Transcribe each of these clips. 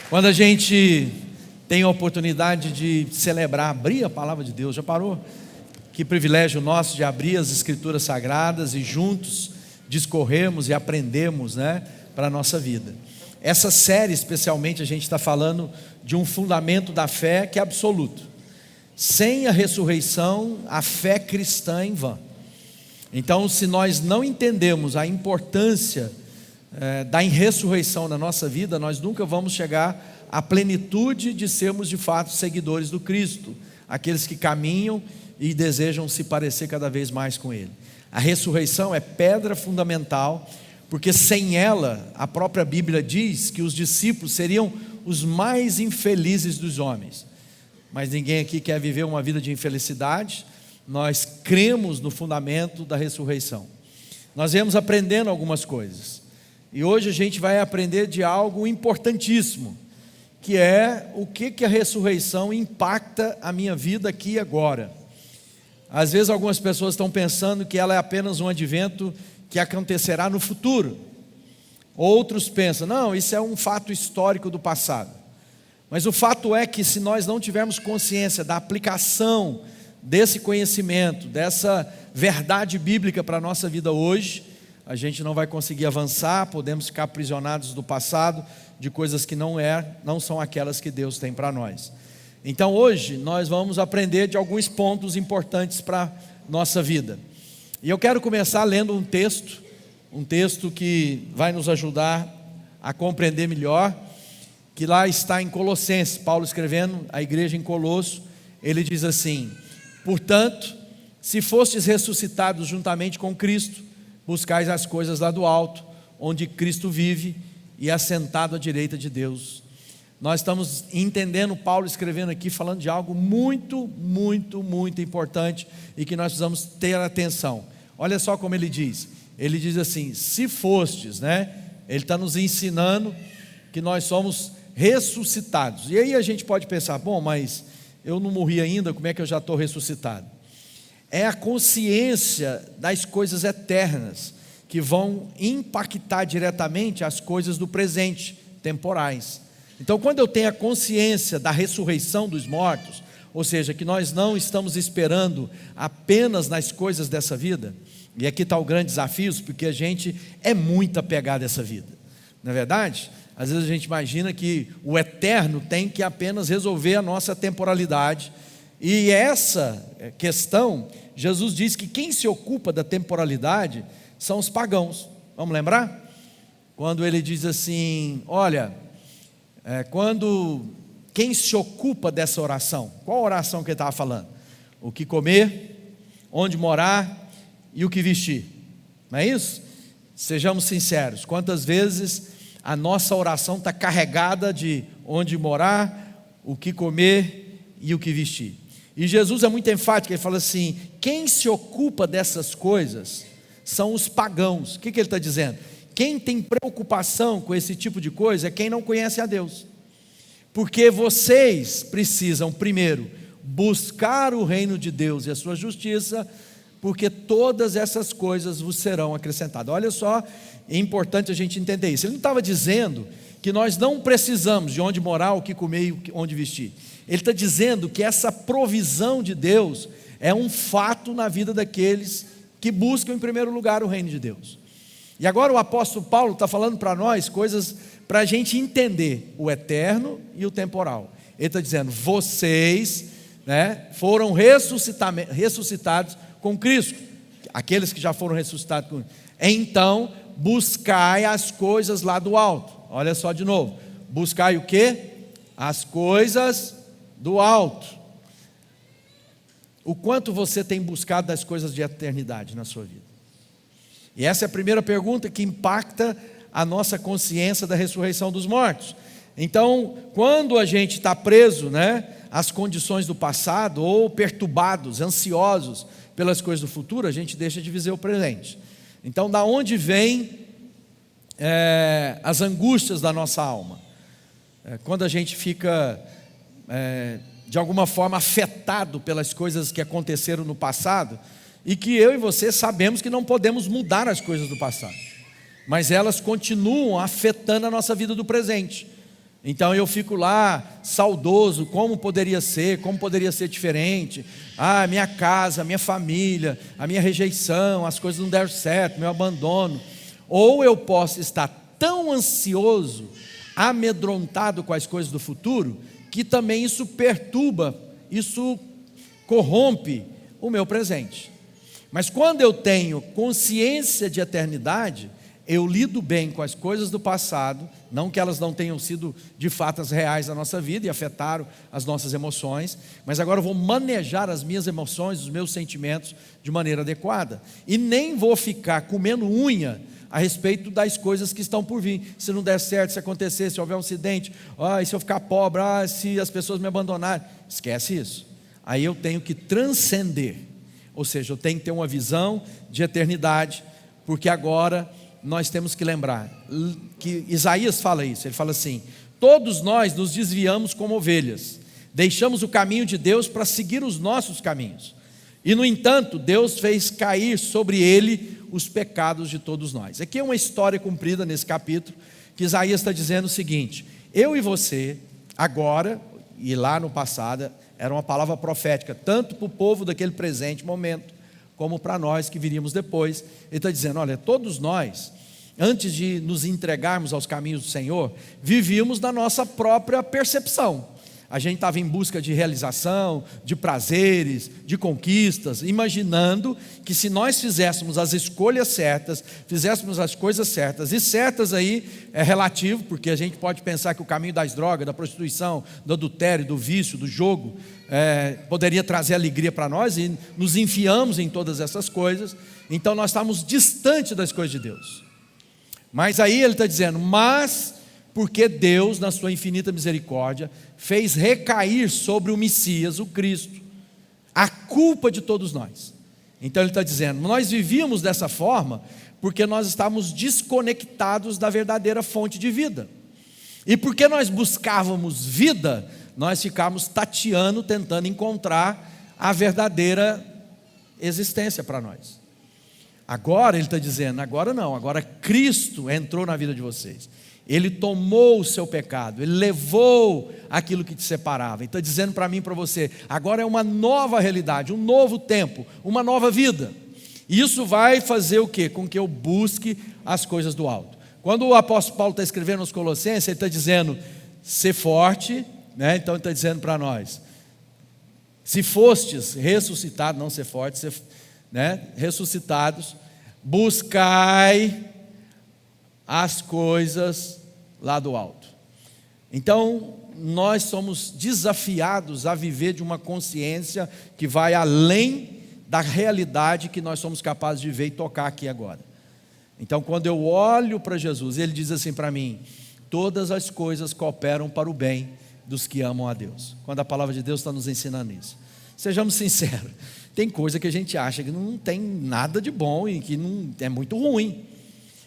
Quando a gente tem a oportunidade de celebrar, abrir a palavra de Deus, já parou? Que privilégio nosso de abrir as Escrituras Sagradas e juntos discorrermos e aprendemos, para a nossa vida. Essa série especialmente a gente está falando de um fundamento da fé que é absoluto. Sem a ressurreição, a fé cristã é em vão. Então, se nós não entendemos a importância da ressurreição na nossa vida, nós nunca vamos chegar à plenitude de sermos de fato seguidores do Cristo, aqueles que caminham e desejam se parecer cada vez mais com Ele. A ressurreição é pedra fundamental, porque sem ela, a própria Bíblia diz que os discípulos seriam os mais infelizes dos homens. Mas ninguém aqui quer viver uma vida de infelicidade. Nós cremos no fundamento da ressurreição. Nós viemos aprendendo algumas coisas, e hoje a gente vai aprender de algo importantíssimo, que é o que a ressurreição impacta a minha vida aqui e agora. Às vezes algumas pessoas estão pensando que ela é apenas um advento que acontecerá no futuro. Outros pensam, não, isso é um fato histórico do passado. Mas o fato é que se nós não tivermos consciência da aplicação desse conhecimento, dessa verdade bíblica para a nossa vida hoje, a gente não vai conseguir avançar, podemos ficar aprisionados do passado, de coisas que não são aquelas que Deus tem para nós. Então hoje nós vamos aprender de alguns pontos importantes para a nossa vida. E eu quero começar lendo um texto que vai nos ajudar a compreender melhor, que lá está em Colossenses, Paulo escrevendo à igreja em Colosso, ele diz assim: portanto, se fostes ressuscitados juntamente com Cristo, buscais as coisas lá do alto, onde Cristo vive e assentado à direita de Deus. Nós estamos entendendo Paulo escrevendo aqui, falando de algo muito, muito, muito importante e que nós precisamos ter atenção. Olha só como ele diz assim, se fostes, ele está nos ensinando que nós somos ressuscitados. E aí a gente pode pensar, bom, mas eu não morri ainda, como é que eu já estou ressuscitado? É a consciência das coisas eternas que vão impactar diretamente as coisas do presente, temporais. Então, quando eu tenho a consciência da ressurreição dos mortos, ou seja, que nós não estamos esperando apenas nas coisas dessa vida, e aqui está o grande desafio, porque a gente é muito apegado a essa vida, não é verdade? Às vezes a gente imagina que o eterno tem que apenas resolver a nossa temporalidade, e essa questão, Jesus diz que quem se ocupa da temporalidade são os pagãos. Vamos lembrar? Quando ele diz assim, olha, quem se ocupa dessa oração, qual oração que ele estava falando? O que comer, onde morar e o que vestir, não é isso? Sejamos sinceros, quantas vezes a nossa oração está carregada de onde morar, o que comer e o que vestir? E Jesus é muito enfático, ele fala assim, quem se ocupa dessas coisas são os pagãos. O que ele está dizendo? Quem tem preocupação com esse tipo de coisa é quem não conhece a Deus. Porque vocês precisam primeiro buscar o reino de Deus e a sua justiça, porque todas essas coisas vos serão acrescentadas. Olha só, é importante a gente entender isso. Ele não estava dizendo que nós não precisamos de onde morar, o que comer e onde vestir. Ele está dizendo que essa provisão de Deus é um fato na vida daqueles que buscam em primeiro lugar o reino de Deus. E agora o apóstolo Paulo está falando para nós coisas para a gente entender o eterno e o temporal. Ele está dizendo, vocês foram ressuscitados com Cristo, aqueles que já foram ressuscitados com Cristo. Então buscai as coisas lá do alto. Olha só de novo, buscai o quê? As coisas do alto. O quanto você tem buscado das coisas de eternidade na sua vida? E essa é a primeira pergunta que impacta a nossa consciência da ressurreição dos mortos. Então, quando a gente está preso, às condições do passado, ou perturbados, ansiosos pelas coisas do futuro, a gente deixa de viver o presente. Então, da onde vem as angústias da nossa alma? Quando a gente fica de alguma forma afetado pelas coisas que aconteceram no passado, e que eu e você sabemos que não podemos mudar as coisas do passado, mas elas continuam afetando a nossa vida do presente. Então eu fico lá saudoso, como poderia ser diferente. Minha casa, minha família, a minha rejeição, as coisas não deram certo, meu abandono. Ou eu posso estar tão ansioso, amedrontado com as coisas do futuro, que também isso perturba, isso corrompe o meu presente. Mas quando eu tenho consciência de eternidade, eu lido bem com as coisas do passado, não que elas não tenham sido de fato as reais da nossa vida e afetaram as nossas emoções, mas agora eu vou manejar as minhas emoções, os meus sentimentos de maneira adequada, e nem vou ficar comendo unha a respeito das coisas que estão por vir. Se não der certo, se acontecer, se houver um acidente, e se eu ficar pobre, se as pessoas me abandonarem, esquece isso. Aí eu tenho que transcender, ou seja, eu tenho que ter uma visão de eternidade, porque agora nós temos que lembrar que Isaías fala isso, ele fala assim: todos nós nos desviamos como ovelhas, deixamos o caminho de Deus para seguir os nossos caminhos, e no entanto Deus fez cair sobre ele os pecados de todos nós. Aqui é uma história cumprida nesse capítulo, que Isaías está dizendo o seguinte: eu e você agora, e lá no passado, era uma palavra profética, tanto para o povo daquele presente momento, como para nós que viríamos depois. Ele está dizendo: olha, todos nós, antes de nos entregarmos aos caminhos do Senhor, vivíamos na nossa própria percepção. A gente estava em busca de realização, de prazeres, de conquistas, imaginando que se nós fizéssemos as escolhas certas, fizéssemos as coisas certas, e certas aí é relativo, porque a gente pode pensar que o caminho das drogas, da prostituição, do adultério, do vício, do jogo, poderia trazer alegria para nós, e nos enfiamos em todas essas coisas. Então nós estamos distantes das coisas de Deus. Mas aí ele está dizendo: mas porque Deus, na sua infinita misericórdia, fez recair sobre o Messias, o Cristo, a culpa de todos nós. Então ele está dizendo: nós vivíamos dessa forma porque nós estávamos desconectados da verdadeira fonte de vida, e porque nós buscávamos vida, nós ficávamos tateando, tentando encontrar a verdadeira existência para nós. Agora ele está dizendo: agora não, agora Cristo entrou na vida de vocês, Ele tomou o seu pecado, Ele levou aquilo que te separava. Ele está dizendo para mim e para você: agora é uma nova realidade, um novo tempo, uma nova vida. E isso vai fazer o quê? Com que eu busque as coisas do alto. Quando o apóstolo Paulo está escrevendo aos Colossenses, ele está dizendo: ser forte, né? Então ele está dizendo para nós: se fostes ressuscitados, não ser forte, ressuscitados, buscai as coisas lá do alto. Então nós somos desafiados a viver de uma consciência que vai além da realidade que nós somos capazes de ver e tocar aqui agora. Então quando eu olho para Jesus, Ele diz assim para mim: todas as coisas cooperam para o bem dos que amam a Deus. Quando a palavra de Deus está nos ensinando isso, sejamos sinceros, tem coisa que a gente acha que não tem nada de bom e que não, é muito ruim.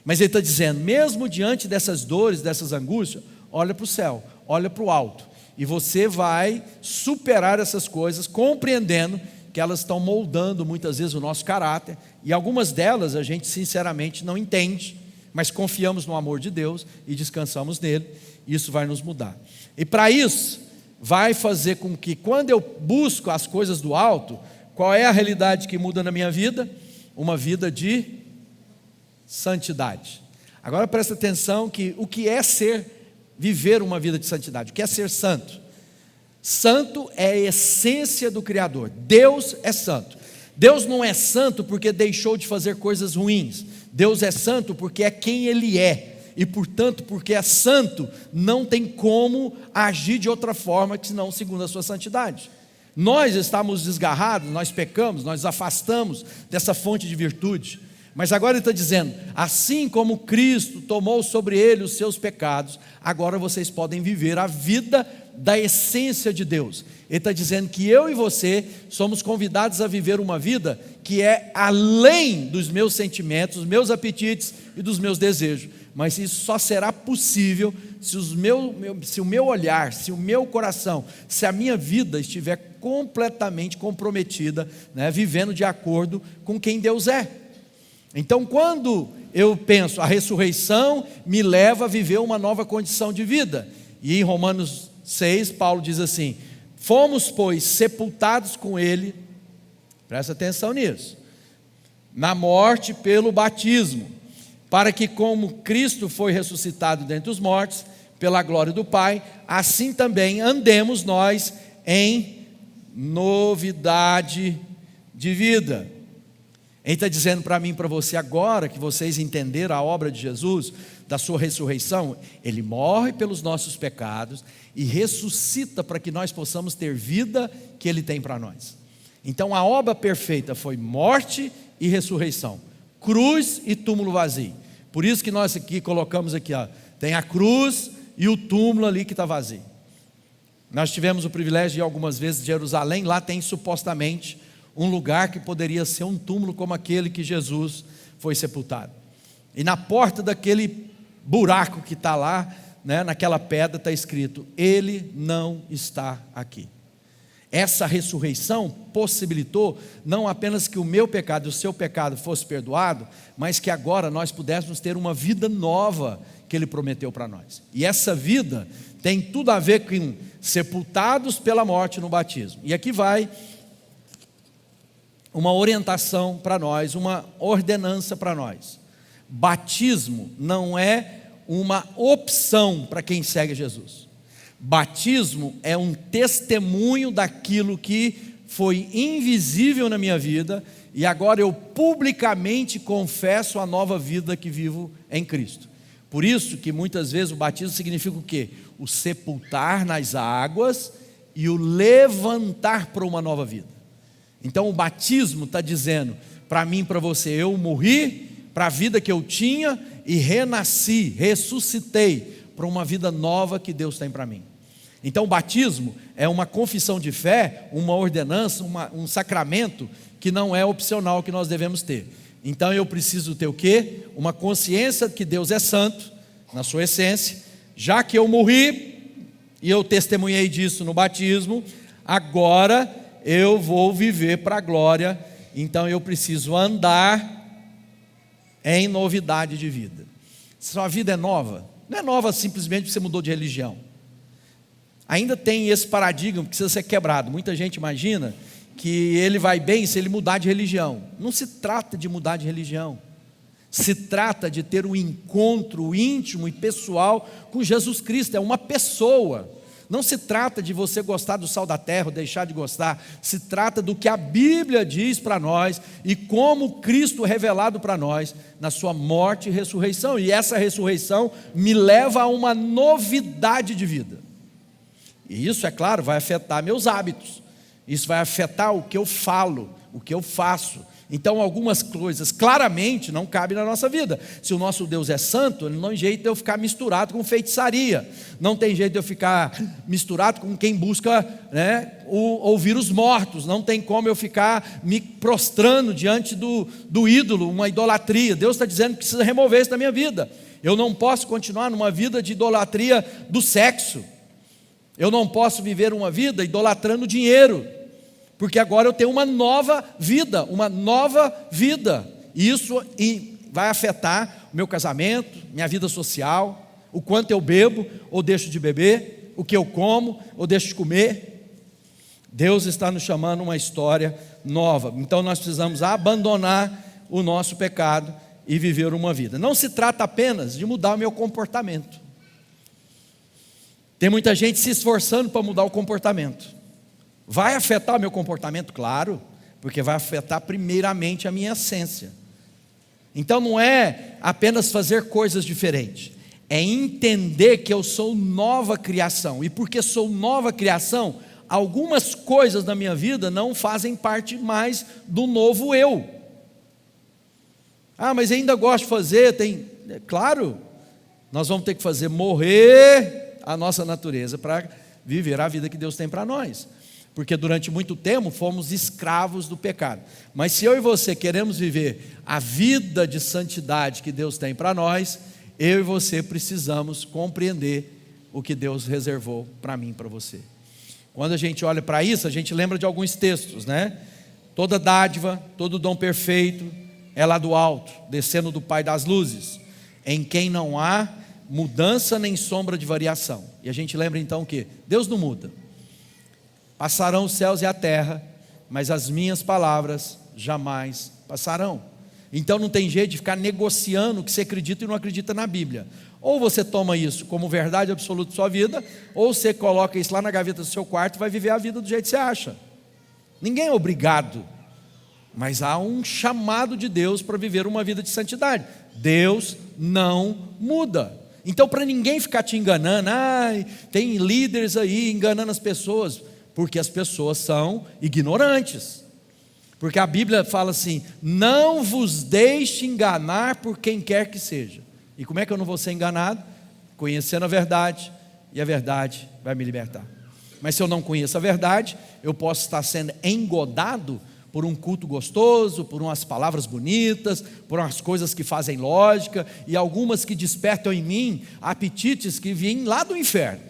Mas ele está dizendo: mesmo diante dessas dores, dessas angústias, olha para o céu, olha para o alto, e você vai superar essas coisas, compreendendo que elas estão moldando muitas vezes o nosso caráter, e algumas delas a gente sinceramente não entende, mas confiamos no amor de Deus e descansamos nele, e isso vai nos mudar. E para isso, vai fazer com que quando eu busco as coisas do alto, qual é a realidade que muda na minha vida? Uma vida de santidade. Agora presta atenção que o que é viver uma vida de santidade, o que é ser santo? Santo é a essência do Criador. Deus é santo. Deus não é santo porque deixou de fazer coisas ruins. Deus é santo porque é quem Ele é, e portanto porque é santo, não tem como agir de outra forma que não segundo a sua santidade. Nós estamos desgarrados, nós pecamos, nós afastamos dessa fonte de virtude. Mas agora ele está dizendo: assim como Cristo tomou sobre ele os seus pecados, agora vocês podem viver a vida da essência de Deus. Ele está dizendo que eu e você somos convidados a viver uma vida que é além dos meus sentimentos, dos meus apetites e dos meus desejos. Mas isso só será possível se o meu olhar, se o meu coração, se a minha vida estiver completamente comprometida, vivendo de acordo com quem Deus é. Então quando eu penso, a ressurreição me leva a viver uma nova condição de vida, E em Romanos 6, Paulo diz assim: fomos, pois, sepultados com ele, presta atenção nisso, na morte pelo batismo, para que como Cristo foi ressuscitado dentre os mortos, pela glória do Pai, assim também andemos nós em novidade de vida. Ele está dizendo para mim e para você agora, que vocês entenderam a obra de Jesus, da sua ressurreição, Ele morre pelos nossos pecados e ressuscita para que nós possamos ter vida que Ele tem para nós. Então a obra perfeita foi morte e ressurreição, cruz e túmulo vazio. Por isso que nós aqui colocamos aqui, ó, tem a cruz e o túmulo ali que está vazio. Nós tivemos o privilégio de ir algumas vezes de Jerusalém. Lá tem supostamente um lugar que poderia ser um túmulo como aquele que Jesus foi sepultado. E na porta daquele buraco que está lá, né, naquela pedra está escrito: Ele não está aqui. Essa ressurreição possibilitou não apenas que o meu pecado e o seu pecado fosse perdoado, mas que agora nós pudéssemos ter uma vida nova que Ele prometeu para nós. E essa vida tem tudo a ver com sepultados pela morte no batismo. E aqui vai uma orientação para nós, uma ordenança para nós. Batismo não é uma opção para quem segue Jesus. Batismo é um testemunho daquilo que foi invisível na minha vida e agora eu publicamente confesso a nova vida que vivo em Cristo. Por isso que muitas vezes o batismo significa o quê? O sepultar nas águas e o levantar para uma nova vida. Então o batismo está dizendo para mim e para você: eu morri para a vida que eu tinha e renasci, ressuscitei para uma vida nova que Deus tem para mim. Então o batismo é uma confissão de fé, uma ordenança, um sacramento que não é opcional, que nós devemos ter. Então eu preciso ter o quê? Uma consciência que Deus é santo, na sua essência. Já que eu morri, e eu testemunhei disso no batismo, agora eu vou viver para a glória. Então eu preciso andar em novidade de vida. Sua vida é nova, não é nova simplesmente porque você mudou de religião. Ainda tem esse paradigma que precisa ser quebrado. Muita gente imagina que ele vai bem se ele mudar de religião. Não se trata de mudar de religião, se trata de ter um encontro íntimo e pessoal com Jesus Cristo. É uma pessoa. Não se trata de você gostar do sal da terra ou deixar de gostar. Se trata do que a Bíblia diz para nós e como Cristo é revelado para nós na sua morte e ressurreição. E essa ressurreição me leva a uma novidade de vida. E isso, é claro, vai afetar meus hábitos. Isso vai afetar o que eu falo, o que eu faço. Então algumas coisas claramente não cabem na nossa vida. Se o nosso Deus é santo, não tem jeito de eu ficar misturado com feitiçaria. Não tem jeito de eu ficar misturado com quem busca, né, ouvir os mortos. Não tem como eu ficar me prostrando diante do ídolo, uma idolatria. Deus está dizendo que precisa remover isso da minha vida. Eu não posso continuar numa vida de idolatria do sexo. Eu não posso viver uma vida idolatrando dinheiro, porque agora eu tenho uma nova vida, e isso vai afetar o meu casamento, minha vida social, o quanto eu bebo ou deixo de beber, o que eu como ou deixo de comer. Deus está nos chamando a uma história nova. Então nós precisamos abandonar o nosso pecado e viver uma vida. Não se trata apenas de mudar o meu comportamento. Tem muita gente se esforçando para mudar o comportamento. Vai afetar o meu comportamento? Claro, porque vai afetar primeiramente a minha essência. Então não é apenas fazer coisas diferentes, é entender que eu sou nova criação. E porque sou nova criação, algumas coisas da minha vida não fazem parte mais do novo eu. Ah, mas ainda gosto de fazer, claro, nós vamos ter que fazer morrer a nossa natureza para viver a vida que Deus tem para nós, porque durante muito tempo fomos escravos do pecado. Mas se eu e você queremos viver a vida de santidade que Deus tem para nós, eu e você precisamos compreender o que Deus reservou para mim e para você. Quando a gente olha para isso, a gente lembra de alguns textos, né? Toda dádiva, todo dom perfeito é lá do alto, descendo do Pai das luzes, em quem não há mudança nem sombra de variação. E a gente lembra então que Deus não muda. Passarão os céus e a terra, mas as minhas palavras jamais passarão. Então não tem jeito de ficar negociando o que você acredita e não acredita na Bíblia. Ou você toma isso como verdade absoluta da sua vida, ou você coloca isso lá na gaveta do seu quarto e vai viver a vida do jeito que você acha. Ninguém é obrigado, mas há um chamado de Deus para viver uma vida de santidade. Deus não muda. Então, para ninguém ficar te enganando, tem líderes aí enganando as pessoas, porque as pessoas são ignorantes. Porque a Bíblia fala assim: não vos deixe enganar por quem quer que seja. E como é que eu não vou ser enganado? Conhecendo a verdade, e a verdade vai me libertar. Mas se eu não conheço a verdade, eu posso estar sendo engodado por um culto gostoso, por umas palavras bonitas, por umas coisas que fazem lógica, e algumas que despertam em mim apetites que vêm lá do inferno.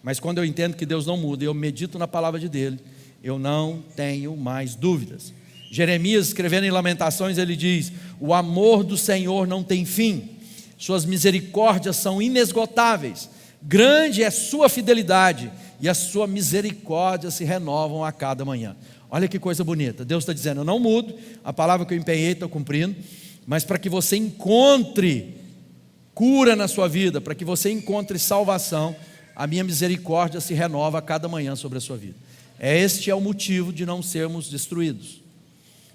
Mas quando eu entendo que Deus não muda, e eu medito na palavra dele, eu não tenho mais dúvidas. Jeremias, escrevendo em Lamentações, ele diz: o amor do Senhor não tem fim, suas misericórdias são inesgotáveis, grande é sua fidelidade, e a sua misericórdia se renovam a cada manhã. Olha que coisa bonita, Deus está dizendo: eu não mudo, a palavra que eu empenhei estou cumprindo, mas para que você encontre cura na sua vida, para que você encontre salvação, a minha misericórdia se renova a cada manhã sobre a sua vida. Este é o motivo de não sermos destruídos.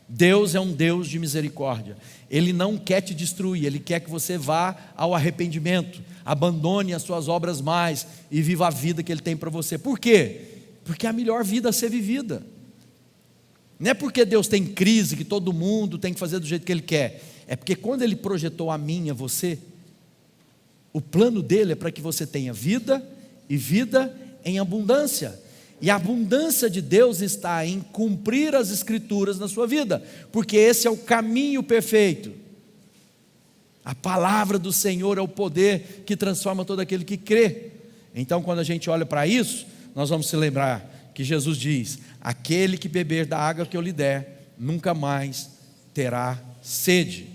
Deus é um Deus de misericórdia. Ele não quer te destruir, Ele quer que você vá ao arrependimento, abandone as suas obras mais e viva a vida que Ele tem para você. Por quê? Porque é a melhor vida a ser vivida. Não é porque Deus tem crise que todo mundo tem que fazer do jeito que Ele quer. É porque quando Ele projetou a mim e a você, o plano dele é para que você tenha vida e vida em abundância. E a abundância de Deus está em cumprir as Escrituras na sua vida, porque esse é o caminho perfeito. A palavra do Senhor é o poder que transforma todo aquele que crê. Então, quando a gente olha para isso, nós vamos se lembrar que Jesus diz: aquele que beber da água que eu lhe der, nunca mais terá sede.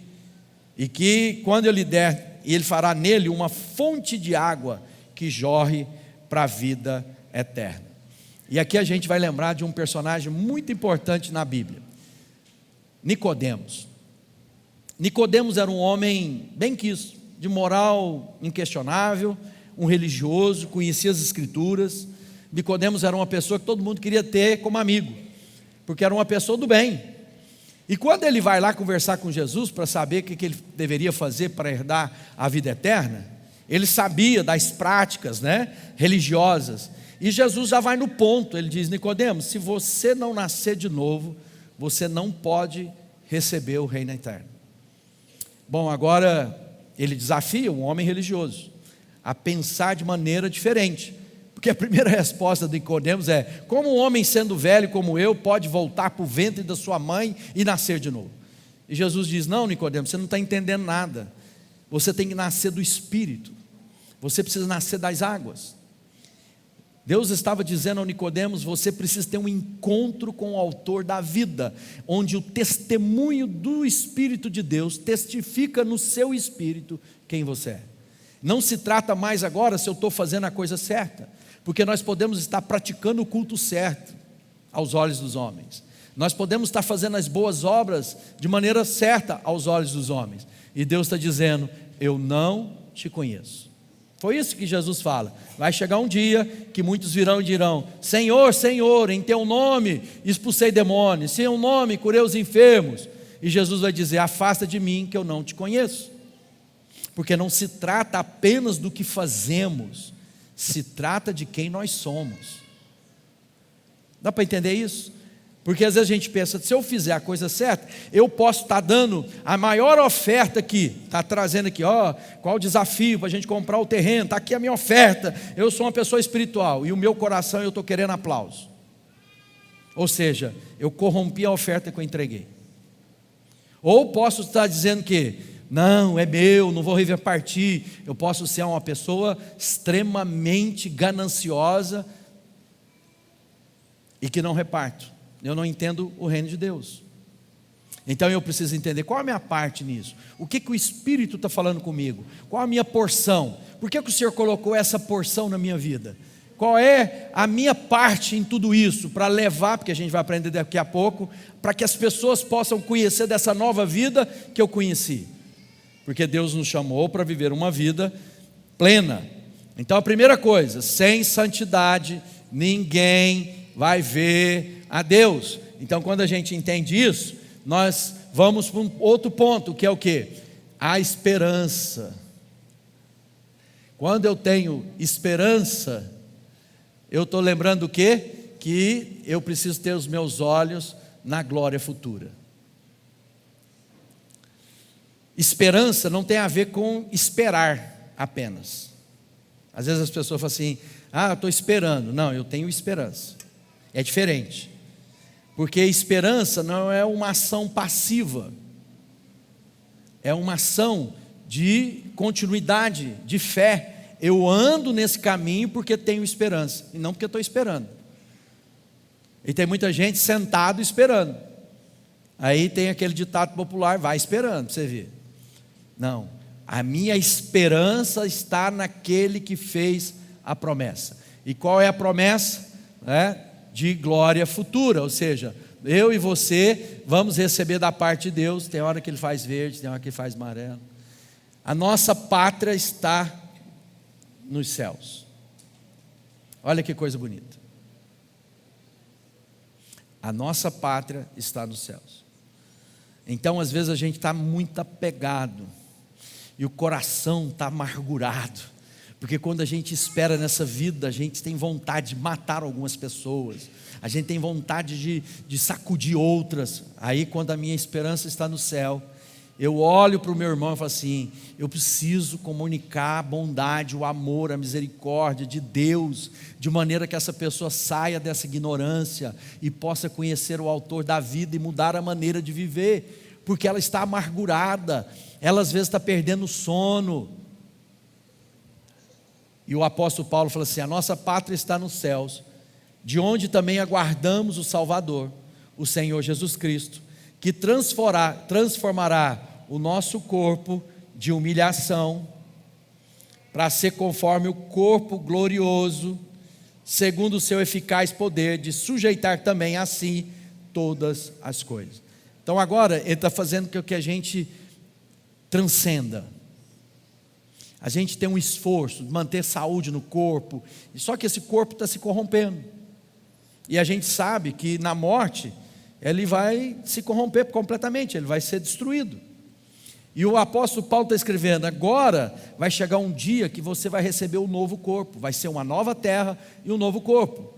E que quando eu lhe der, Ele fará nele uma fonte de água que jorre para a vida eterna. E aqui a gente vai lembrar de um personagem muito importante na Bíblia: Nicodemos. Nicodemos era um homem bem quisto, de moral inquestionável, um religioso, conhecia as Escrituras. Nicodemos era uma pessoa que todo mundo queria ter como amigo, porque era uma pessoa do bem. E quando ele vai lá conversar com Jesus para saber o que ele deveria fazer para herdar a vida eterna, ele sabia das práticas, religiosas. E Jesus já vai no ponto, ele diz: Nicodemos, se você não nascer de novo, você não pode receber o reino eterno. Bom, agora ele desafia um homem religioso a pensar de maneira diferente, porque a primeira resposta de Nicodemos é: como um homem sendo velho como eu pode voltar para o ventre da sua mãe e nascer de novo? E Jesus diz: não, Nicodemos, você não está entendendo nada, você tem que nascer do Espírito, você precisa nascer das águas. Deus estava dizendo ao Nicodemos: você precisa ter um encontro com o autor da vida, onde o testemunho do Espírito de Deus testifica no seu espírito quem você é. Não se trata mais agora se eu estou fazendo a coisa certa, porque nós podemos estar praticando o culto certo aos olhos dos homens, nós podemos estar fazendo as boas obras de maneira certa aos olhos dos homens, e Deus está dizendo: eu não te conheço. Foi isso que Jesus fala. Vai chegar um dia que muitos virão e dirão: Senhor, Senhor, em teu nome expulsei demônios, em teu nome curei os enfermos. E Jesus vai dizer: afasta de mim que eu não te conheço. Porque não se trata apenas do que fazemos, se trata de quem nós somos. Dá para entender isso? Porque às vezes a gente pensa: se eu fizer a coisa certa, eu posso estar dando a maior oferta aqui, está trazendo aqui, qual o desafio para a gente comprar o terreno, está aqui a minha oferta, eu sou uma pessoa espiritual, e o meu coração eu estou querendo aplauso. Ou seja, eu corrompi a oferta que eu entreguei. Ou posso estar dizendo que, não, é meu, não vou repartir. Eu posso ser uma pessoa extremamente gananciosa e que não reparto. Eu não entendo o reino de Deus. Então eu preciso entender qual a minha parte nisso. O que o Espírito está falando comigo? Qual a minha porção? Por que o Senhor colocou essa porção na minha vida? Qual é a minha parte em tudo isso? Para levar, porque a gente vai aprender daqui a pouco, para que as pessoas possam conhecer dessa nova vida que eu conheci. Porque Deus nos chamou para viver uma vida plena. Então a primeira coisa, sem santidade ninguém vai ver a Deus. Então quando a gente entende isso, nós vamos para um outro ponto, que é o quê? A esperança. Quando eu tenho esperança, eu estou lembrando o quê? Que eu preciso ter os meus olhos na glória futura. Esperança não tem a ver com esperar apenas. Às vezes as pessoas falam assim, eu estou esperando. Não, eu tenho esperança. É diferente. Porque esperança não é uma ação passiva. É uma ação de continuidade, de fé. Eu ando nesse caminho porque tenho esperança, e não porque estou esperando. E tem muita gente sentado esperando. Aí tem aquele ditado popular, vai esperando, para você ver. Não, a minha esperança está naquele que fez a promessa. E qual é a promessa? De glória futura, ou seja, eu e você vamos receber da parte de Deus. Tem hora que Ele faz verde, tem hora que Ele faz amarelo. A nossa pátria está nos céus. Olha que coisa bonita. A nossa pátria está nos céus. Então às vezes a gente está muito apegado, e o coração está amargurado, porque quando a gente espera nessa vida, a gente tem vontade de matar algumas pessoas, a gente tem vontade de sacudir outras. Aí quando a minha esperança está no céu, eu olho para o meu irmão e falo assim, eu preciso comunicar a bondade, o amor, a misericórdia de Deus, de maneira que essa pessoa saia dessa ignorância e possa conhecer o autor da vida e mudar a maneira de viver, porque ela está amargurada, ela às vezes está perdendo o sono. E o apóstolo Paulo fala assim, a nossa pátria está nos céus, de onde também aguardamos o Salvador, o Senhor Jesus Cristo, que transformará o nosso corpo de humilhação para ser conforme o corpo glorioso, segundo o seu eficaz poder de sujeitar também a si todas as coisas. Então agora ele está fazendo com que a gente transcenda. A gente tem um esforço de manter saúde no corpo, só que esse corpo está se corrompendo. E a gente sabe que na morte ele vai se corromper completamente, ele vai ser destruído. E o apóstolo Paulo está escrevendo, agora vai chegar um dia que você vai receber um novo corpo, vai ser uma nova terra e um novo corpo.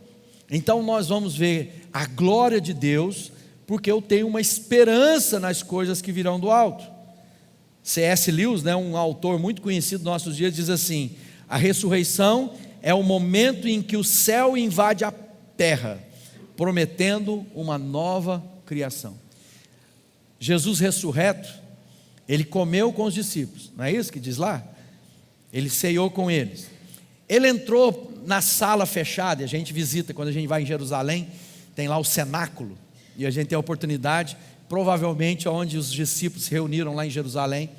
Então nós vamos ver a glória de Deus, porque eu tenho uma esperança nas coisas que virão do alto. C.S. Lewis, um autor muito conhecido nos nossos dias, diz assim, a ressurreição é o momento em que o céu invade a terra, prometendo uma nova criação. Jesus ressurreto, Ele comeu com os discípulos, não é isso que diz lá? Ele ceiou com eles. Ele entrou na sala fechada, e a gente visita, quando a gente vai em Jerusalém, tem lá o cenáculo, e a gente tem a oportunidade, provavelmente onde os discípulos se reuniram lá em Jerusalém,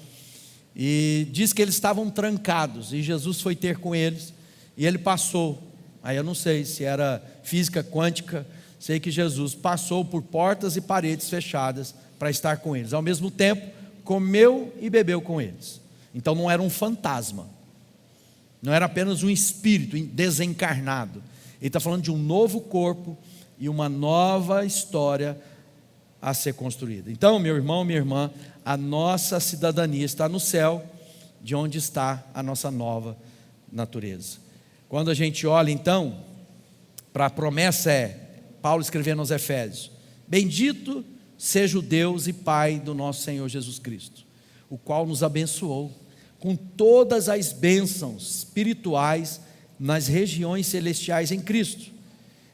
e diz que eles estavam trancados, e Jesus foi ter com eles, e ele passou, aí eu não sei se era física quântica, sei que Jesus passou por portas e paredes fechadas para estar com eles, ao mesmo tempo comeu e bebeu com eles. Então não era um fantasma, não era apenas um espírito desencarnado. Ele está falando de um novo corpo e uma nova história a ser construída. Então, meu irmão, minha irmã, a nossa cidadania está no céu, de onde está a nossa nova natureza. Quando a gente olha então para a promessa, Paulo escrevendo aos Efésios, bendito seja o Deus e Pai do nosso Senhor Jesus Cristo, o qual nos abençoou com todas as bênçãos espirituais nas regiões celestiais em Cristo.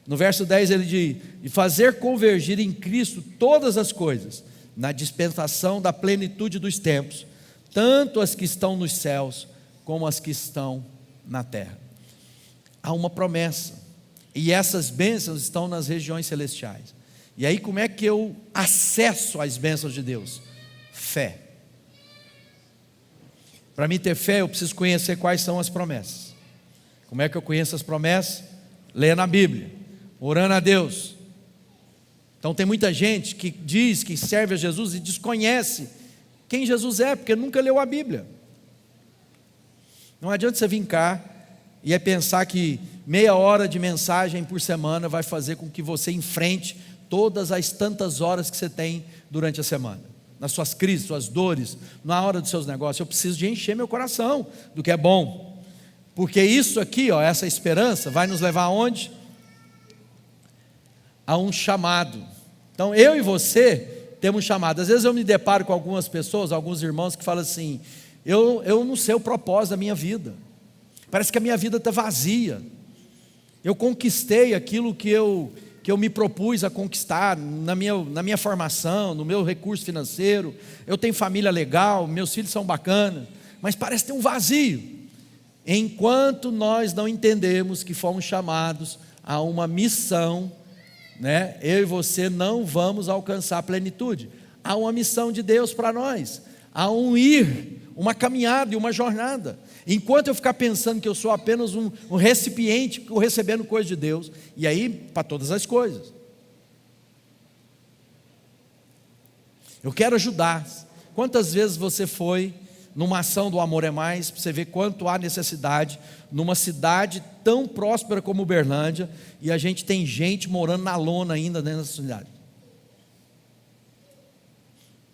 No verso 10 ele diz, de fazer convergir em Cristo todas as coisas, na dispensação da plenitude dos tempos, tanto as que estão nos céus, como as que estão na terra. Há uma promessa, e essas bênçãos estão nas regiões celestiais. E aí como é que eu acesso às bênçãos de Deus? Fé. Para mim ter fé, eu preciso conhecer quais são as promessas. Como é que eu conheço as promessas? Lendo a Bíblia, orando a Deus. Então tem muita gente que diz que serve a Jesus e desconhece quem Jesus é, porque nunca leu a Bíblia. Não adianta você vir cá e pensar que meia hora de mensagem por semana vai fazer com que você enfrente todas as tantas horas que você tem durante a semana, nas suas crises, suas dores, na hora dos seus negócios. Eu preciso de encher meu coração do que é bom, porque isso aqui, essa esperança vai nos levar aonde? A um chamado. Então eu e você temos um chamado. Às vezes eu me deparo com algumas pessoas, alguns irmãos que falam assim: eu não sei o propósito da minha vida, parece que a minha vida está vazia, eu conquistei aquilo que eu me propus a conquistar na minha formação, no meu recurso financeiro, eu tenho família legal, meus filhos são bacanas, mas parece ter um vazio. Enquanto nós não entendemos que fomos chamados a uma missão, eu e você não vamos alcançar a plenitude. Há uma missão de Deus para nós, há uma caminhada e uma jornada. Enquanto eu ficar pensando que eu sou apenas um recipiente recebendo coisa de Deus, e aí para todas as coisas, eu quero ajudar. Quantas vezes você foi numa ação do Amor é Mais, para você ver quanto há necessidade numa cidade tão próspera como Uberlândia, e a gente tem gente morando na lona ainda dentro dessa cidade?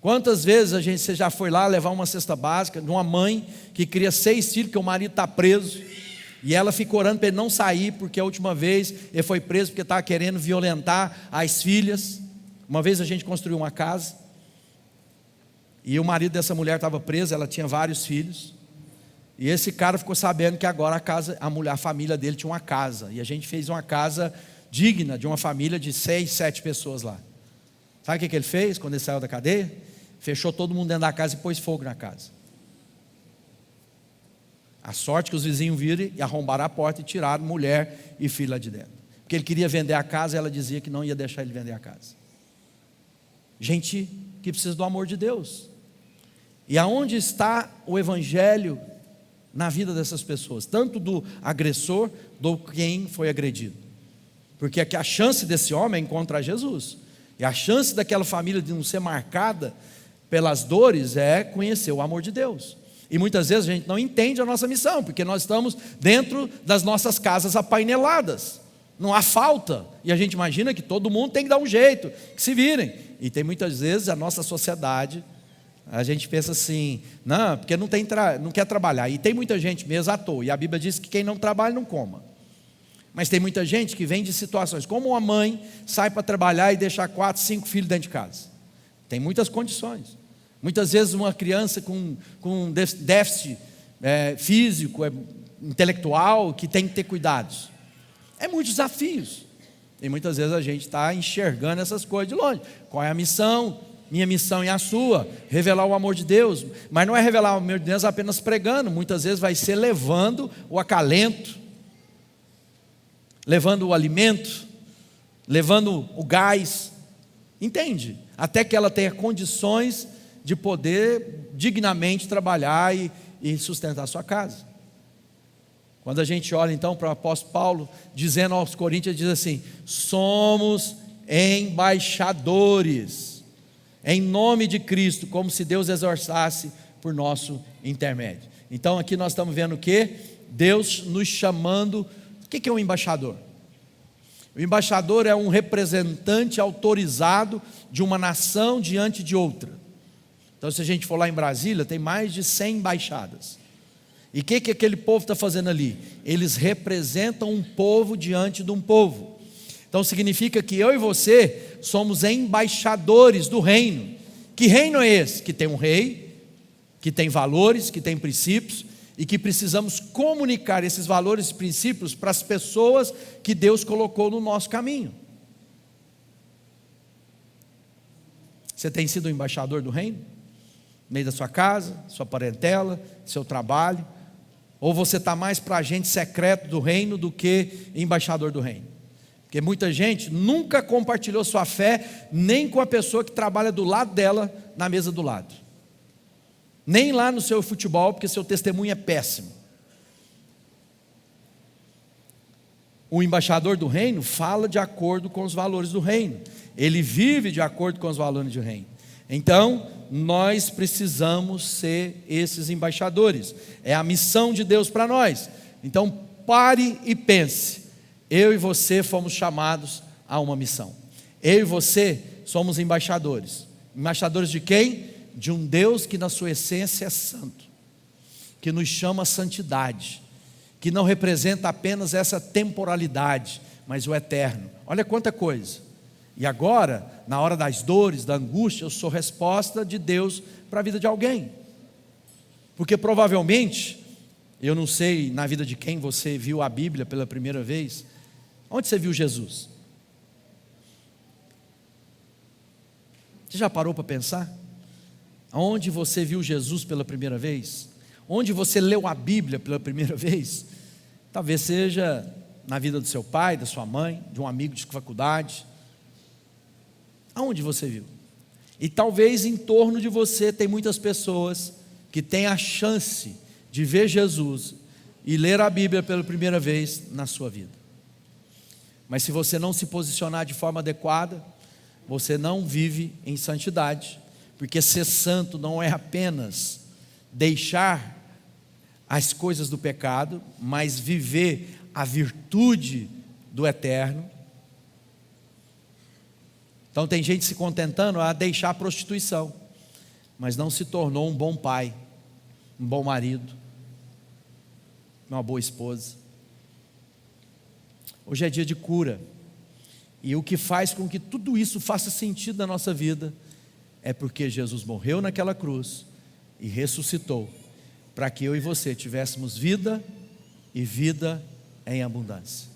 Quantas vezes você já foi lá levar uma cesta básica de uma mãe que cria 6 filhos, que o marido está preso, e ela fica orando para ele não sair, porque a última vez ele foi preso porque estava querendo violentar as filhas. Uma vez a gente construiu uma casa, e o marido dessa mulher estava preso, ela tinha vários filhos, e esse cara ficou sabendo que agora a família dele tinha uma casa, e a gente fez uma casa digna de uma família de 6, 7 pessoas lá. Sabe o que ele fez quando ele saiu da cadeia? Fechou todo mundo dentro da casa e pôs fogo na casa. A sorte que os vizinhos viram e arrombaram a porta e tiraram mulher e filho lá de dentro, porque ele queria vender a casa, e ela dizia que não ia deixar ele vender a casa. Gente que precisa do amor de Deus. E aonde está o evangelho na vida dessas pessoas, tanto do agressor, do quem foi agredido? Porque aqui a chance desse homem é encontrar Jesus, e a chance daquela família de não ser marcada pelas dores é conhecer o amor de Deus. E muitas vezes a gente não entende a nossa missão, porque nós estamos dentro das nossas casas apaineladas, não há falta, e a gente imagina que todo mundo tem que dar um jeito, que se virem. E tem muitas vezes a nossa sociedade, a gente pensa assim: não, porque não quer trabalhar. E tem muita gente mesmo à toa, e a Bíblia diz que quem não trabalha não coma. Mas tem muita gente que vem de situações, como uma mãe sai para trabalhar e deixar 4, 5 filhos dentro de casa. Tem muitas condições. Muitas vezes uma criança com déficit físico, intelectual, que tem que ter cuidados. É muitos desafios. E muitas vezes a gente está enxergando essas coisas de longe. Qual é a missão? Minha missão e a sua, revelar o amor de Deus. Mas não é revelar o amor de Deus apenas pregando, muitas vezes vai ser levando o acalento, levando o alimento, levando o gás, entende? Até que ela tenha condições de poder dignamente trabalhar e sustentar a sua casa. Quando a gente olha então para o apóstolo Paulo, dizendo aos Coríntios, diz assim: somos embaixadores, em nome de Cristo, como se Deus exortasse por nosso intermédio. Então aqui nós estamos vendo o que? Deus nos chamando. O que é um embaixador? O embaixador é um representante autorizado de uma nação diante de outra. Então se a gente for lá em Brasília, tem mais de 100 embaixadas. E o que aquele povo está fazendo ali? Eles representam um povo diante de um povo. Então significa que eu e você somos embaixadores do reino. Que reino é esse? Que tem um rei, que tem valores, que tem princípios, e que precisamos comunicar esses valores e princípios para as pessoas que Deus colocou no nosso caminho. Você tem sido o embaixador do reino? No meio da sua casa, sua parentela, seu trabalho? Ou você está mais para agente secreto do reino do que embaixador do reino? Porque muita gente nunca compartilhou sua fé nem com a pessoa que trabalha do lado dela, na mesa do lado. Nem lá no seu futebol, porque seu testemunho é péssimo. O embaixador do reino fala de acordo com os valores do reino. Ele vive de acordo com os valores do reino. Então, nós precisamos ser esses embaixadores. É a missão de Deus para nós. Então, pare e pense. Eu e você fomos chamados a uma missão. Eu e você somos embaixadores. Embaixadores de quem? De um Deus que na sua essência é santo, que nos chama a santidade, que não representa apenas essa temporalidade, mas o eterno. Olha quanta coisa. E agora, na hora das dores, da angústia, eu sou resposta de Deus para a vida de alguém. Porque provavelmente, eu não sei na vida de quem você viu a Bíblia pela primeira vez. Onde você viu Jesus? Você já parou para pensar? Onde você viu Jesus pela primeira vez? Onde você leu a Bíblia pela primeira vez? Talvez seja na vida do seu pai, da sua mãe, de um amigo de faculdade. Aonde você viu? E talvez em torno de você tem muitas pessoas que têm a chance de ver Jesus e ler a Bíblia pela primeira vez na sua vida. Mas se você não se posicionar de forma adequada, você não vive em santidade, porque ser santo não é apenas deixar as coisas do pecado, mas viver a virtude do eterno. Então tem gente se contentando a deixar a prostituição, mas não se tornou um bom pai, um bom marido, uma boa esposa. Hoje é dia de cura, e o que faz com que tudo isso faça sentido na nossa vida é porque Jesus morreu naquela cruz e ressuscitou, para que eu e você tivéssemos vida e vida em abundância.